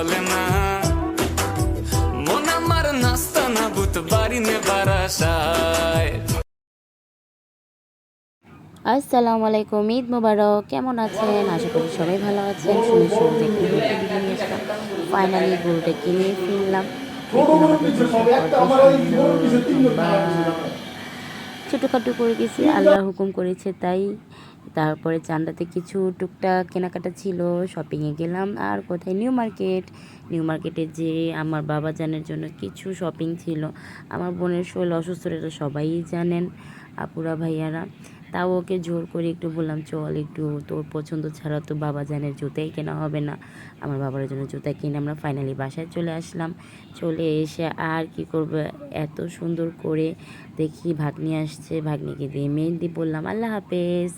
বলে না মন আমার নাস্তা না বুত বাড়ি নে বারাসায়। আসসালামু আলাইকুম, ঈদ মোবারক। কেমন আছেন? আশা করি সবাই ভালো আছেন। শুরু থেকে ঘুরতে দিকে নিয়ে আসলাম। ফাইনালি গরুটা কিনে ফিরলাম। দেখুন আমাদের গরুটা কত সুন্দর লম্বা, ছোটোখাটো করে গেছি, আল্লাহ হুকুম করেছে তাই। তারপরে চান্দাতে কিছু টুকটাক কেনাকাটা ছিল, শপিংয়ে গেলাম। আর কোথায়, নিউ মার্কেটে যে আমার বাবাজানের জন্য কিছু শপিং ছিল। আমার বোনের শরীর অসুস্থ, এটা সবাই জানেন, আপুরা ভাইয়ারা। তাও ওকে জোর করে একটু বললাম, চল একটু, তোর পছন্দ ছাড়া তো বাবাজানের জুতাই কেনা হবে না। আমার বাবার জন্য জুতা কিনে আমরা ফাইনালি বাসায় চলে আসলাম। চলে এসে আর কি করব, এত সুন্দর করে দেখি ভাগ্নি আসছে, ভাগ্নিকে দিয়ে মেহেন্দি বললাম। আল্লাহ হাফেজ।